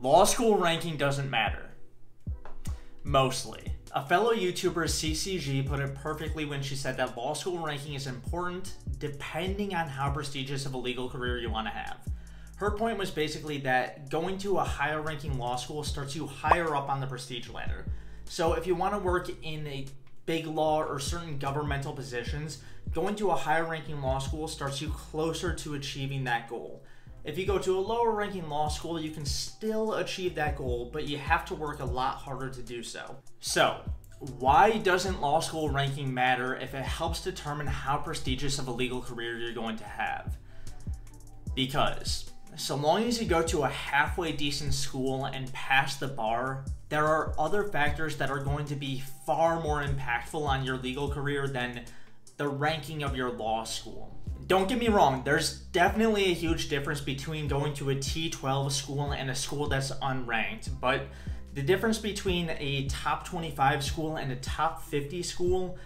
Law school ranking doesn't matter. Mostly. A fellow YouTuber, Cece Xie, put it perfectly when she said that law school ranking is important depending on how prestigious of a legal career you want to have. Her point was basically that going to a higher ranking law school starts you higher up on the prestige ladder. So if you want to work in a big law or certain governmental positions, going to a higher ranking law school starts you closer to achieving that goal. If you go to a lower ranking law school, you can still achieve that goal, but you have to work a lot harder to do so. So, why doesn't law school ranking matter if it helps determine how prestigious of a legal career you're going to have? Because so long as you go to a halfway decent school and pass the bar, there are other factors that are going to be far more impactful on your legal career than the ranking of your law school. Don't get me wrong, there's definitely a huge difference between going to a T12 school and a school that's unranked, but the difference between a top 25 school and a top 50 school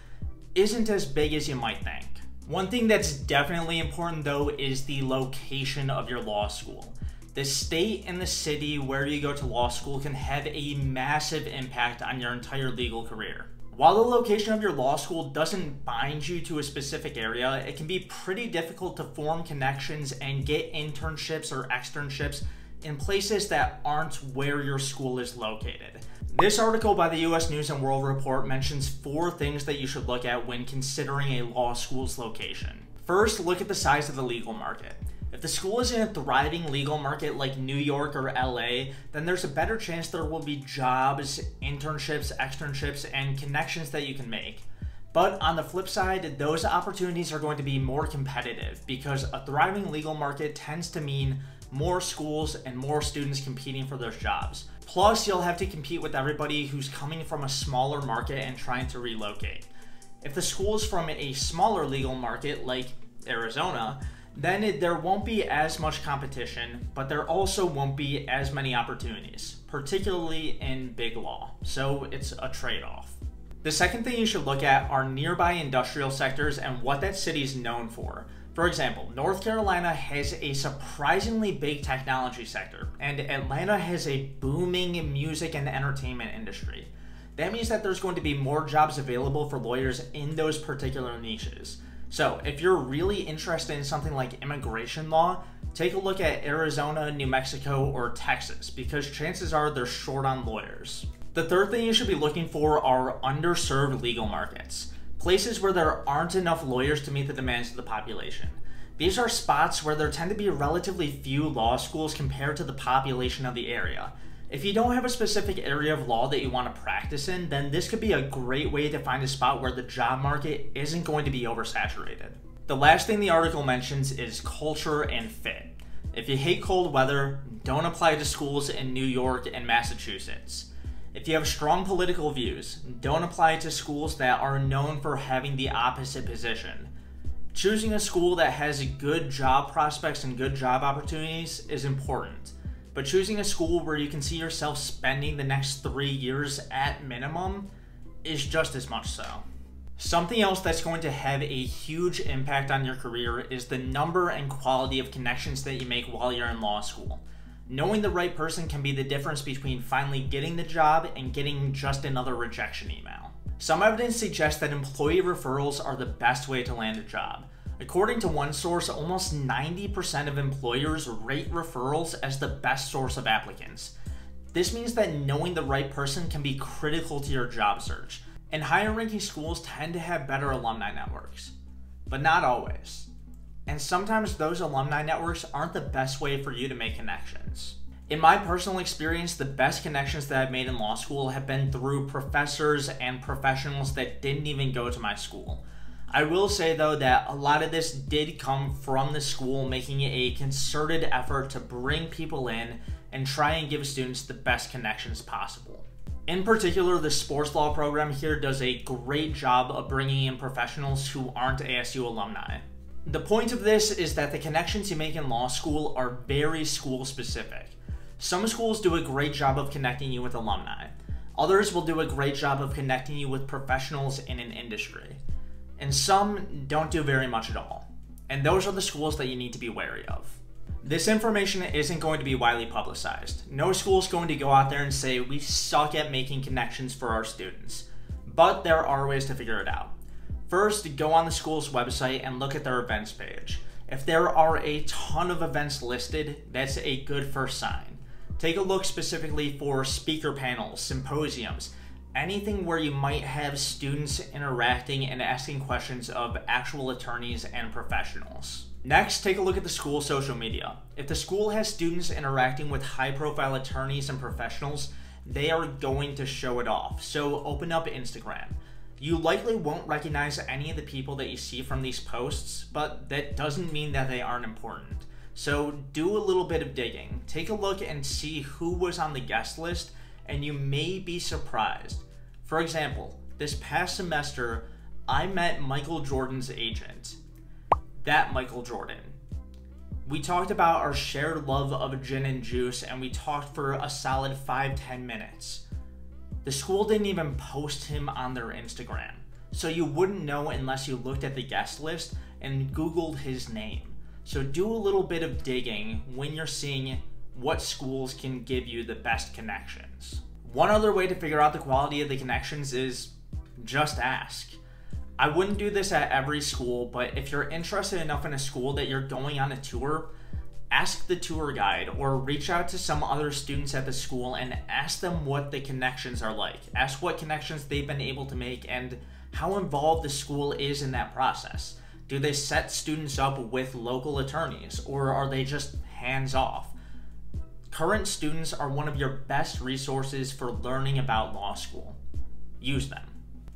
isn't as big as you might think. One thing that's definitely important though is the location of your law school. The state and the city where you go to law school can have a massive impact on your entire legal career. While the location of your law school doesn't bind you to a specific area, it can be pretty difficult to form connections and get internships or externships in places that aren't where your school is located. This article by the US News and World Report mentions 4 things that you should look at when considering a law school's location. First, look at the size of the legal market. If the school is in a thriving legal market like New York or LA, then there's a better chance there will be jobs, internships, externships, and connections that you can make. But on the flip side, those opportunities are going to be more competitive because a thriving legal market tends to mean more schools and more students competing for those jobs. Plus, you'll have to compete with everybody who's coming from a smaller market and trying to relocate. If the school is from a smaller legal market like Arizona, then there won't be as much competition, but there also won't be as many opportunities, particularly in big law. So it's a trade-off. The second thing you should look at are nearby industrial sectors and what that city is known for. For example, North Carolina has a surprisingly big technology sector, and Atlanta has a booming music and entertainment industry. That means that there's going to be more jobs available for lawyers in those particular niches. So if you're really interested in something like immigration law, take a look at Arizona, New Mexico, or Texas, because chances are they're short on lawyers. The third thing you should be looking for are underserved legal markets, places where there aren't enough lawyers to meet the demands of the population. These are spots where there tend to be relatively few law schools compared to the population of the area. If you don't have a specific area of law that you want to practice in, then this could be a great way to find a spot where the job market isn't going to be oversaturated. The last thing the article mentions is culture and fit. If you hate cold weather, don't apply to schools in New York and Massachusetts. If you have strong political views, don't apply to schools that are known for having the opposite position. Choosing a school that has good job prospects and good job opportunities is important. But choosing a school where you can see yourself spending the next 3 years at minimum is just as much so. Something else that's going to have a huge impact on your career is the number and quality of connections that you make while you're in law school. Knowing the right person can be the difference between finally getting the job and getting just another rejection email. Some evidence suggests that employee referrals are the best way to land a job. According to one source, almost 90% of employers rate referrals as the best source of applicants. This means that knowing the right person can be critical to your job search, and higher ranking schools tend to have better alumni networks. But not always. And sometimes those alumni networks aren't the best way for you to make connections. In my personal experience, the best connections that I've made in law school have been through professors and professionals that didn't even go to my school. I will say though that a lot of this did come from the school making a concerted effort to bring people in and try and give students the best connections possible. In particular, the sports law program here does a great job of bringing in professionals who aren't ASU alumni. The point of this is that the connections you make in law school are very school specific. Some schools do a great job of connecting you with alumni. Others will do a great job of connecting you with professionals in an industry. And some don't do very much at all. And those are the schools that you need to be wary of. This information isn't going to be widely publicized. No school is going to go out there and say, we suck at making connections for our students. But there are ways to figure it out. First, go on the school's website and look at their events page. If there are a ton of events listed, that's a good first sign. Take a look specifically for speaker panels, symposiums, anything where you might have students interacting and asking questions of actual attorneys and professionals. Next, take a look at the school's social media. If the school has students interacting with high-profile attorneys and professionals, they are going to show it off. So open up Instagram. You likely won't recognize any of the people that you see from these posts, but that doesn't mean that they aren't important. So do a little bit of digging. Take a look and see who was on the guest list, and you may be surprised. For example, this past semester, I met Michael Jordan's agent. That Michael Jordan. We talked about our shared love of gin and juice, and we talked for a solid 5-10 minutes. The school didn't even post him on their Instagram, so you wouldn't know unless you looked at the guest list and Googled his name. So do a little bit of digging when you're seeing what schools can give you the best connections. One other way to figure out the quality of the connections is just ask. I wouldn't do this at every school, but if you're interested enough in a school that you're going on a tour, ask the tour guide or reach out to some other students at the school and ask them what the connections are like. Ask what connections they've been able to make and how involved the school is in that process. Do they set students up with local attorneys, or are they just hands off? Current students are one of your best resources for learning about law school. Use them.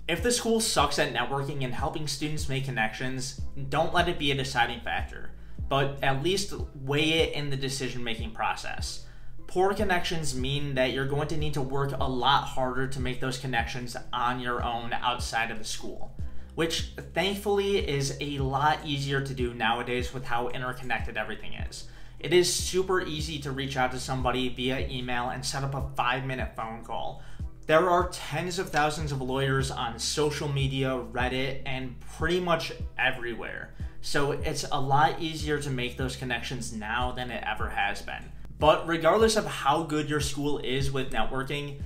If the school sucks at networking and helping students make connections, don't let it be a deciding factor, but at least weigh it in the decision-making process. Poor connections mean that you're going to need to work a lot harder to make those connections on your own outside of the school, which thankfully is a lot easier to do nowadays with how interconnected everything is. It is super easy to reach out to somebody via email and set up a 5-minute phone call. There are tens of thousands of lawyers on social media, Reddit, and pretty much everywhere. So it's a lot easier to make those connections now than it ever has been. But regardless of how good your school is with networking,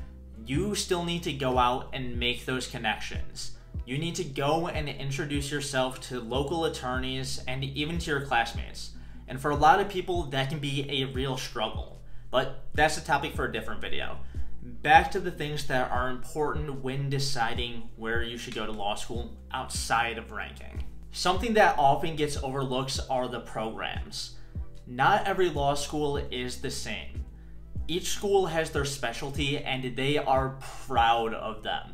you still need to go out and make those connections. You need to go and introduce yourself to local attorneys and even to your classmates. And for a lot of people, that can be a real struggle. But that's a topic for a different video. Back to the things that are important when deciding where you should go to law school outside of ranking. Something that often gets overlooked are the programs. Not every law school is the same. Each school has their specialty and they are proud of them.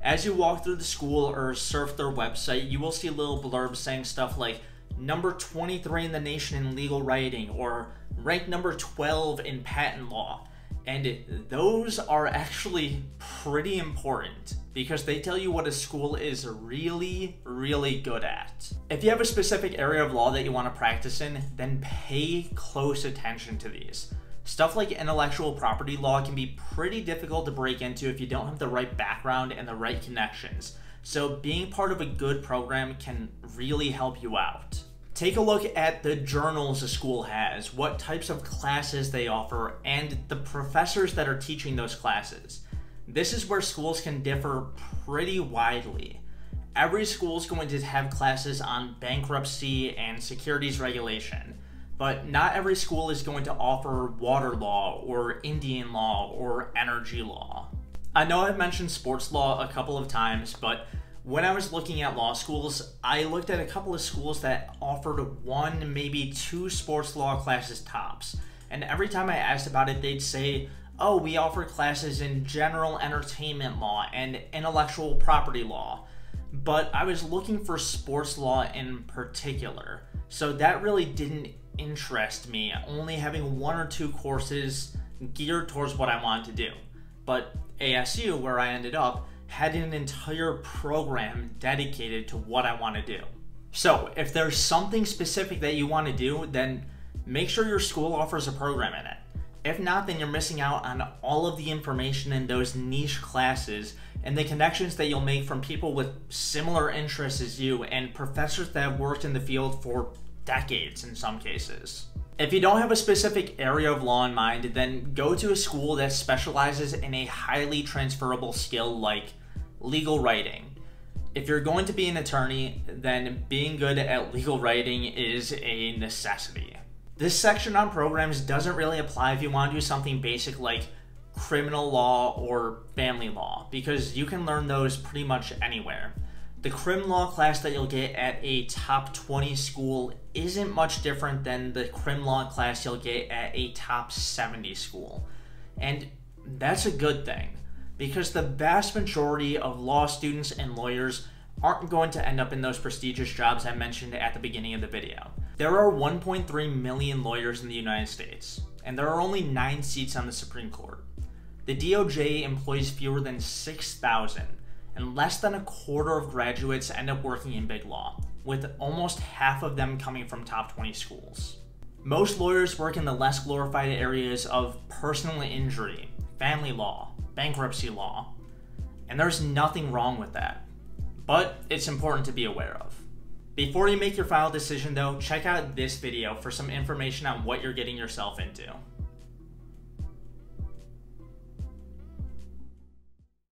As you walk through the school or surf their website, you will see little blurbs saying stuff like number 23 in the nation in legal writing or ranked number 12 in patent law. And those are actually pretty important because they tell you what a school is really, really good at. If you have a specific area of law that you want to practice in, then pay close attention to these. Stuff like intellectual property law can be pretty difficult to break into if you don't have the right background and the right connections. So being part of a good program can really help you out. Take a look at the journals a school has, what types of classes they offer, and the professors that are teaching those classes. This is where schools can differ pretty widely. Every school is going to have classes on bankruptcy and securities regulation, but not every school is going to offer water law or Indian law or energy law. I know I've mentioned sports law a couple of times, but when I was looking at law schools, I looked at a couple of schools that offered 1, maybe 2 sports law classes tops. And every time I asked about it, they'd say, oh, we offer classes in general entertainment law and intellectual property law. But I was looking for sports law in particular. So that really didn't interest me, only having 1 or 2 courses geared towards what I wanted to do. But ASU, where I ended up, had an entire program dedicated to what I want to do. So if there's something specific that you want to do, then make sure your school offers a program in it. If not, then you're missing out on all of the information in those niche classes and the connections that you'll make from people with similar interests as you and professors that have worked in the field for decades in some cases. If you don't have a specific area of law in mind, then go to a school that specializes in a highly transferable skill like legal writing. If you're going to be an attorney, then being good at legal writing is a necessity. This section on programs doesn't really apply if you want to do something basic like criminal law or family law, because you can learn those pretty much anywhere. The crim law class that you'll get at a top 20 school isn't much different than the crim law class you'll get at a top 70 school. And that's a good thing, because the vast majority of law students and lawyers aren't going to end up in those prestigious jobs I mentioned at the beginning of the video. There are 1.3 million lawyers in the United States, and there are only 9 seats on the Supreme Court. The DOJ employs fewer than 6,000, and less than a quarter of graduates end up working in big law, with almost half of them coming from top 20 schools. Most lawyers work in the less glorified areas of personal injury, family law, bankruptcy law, and there's nothing wrong with that, but it's important to be aware of. Before you make your final decision though, check out this video for some information on what you're getting yourself into.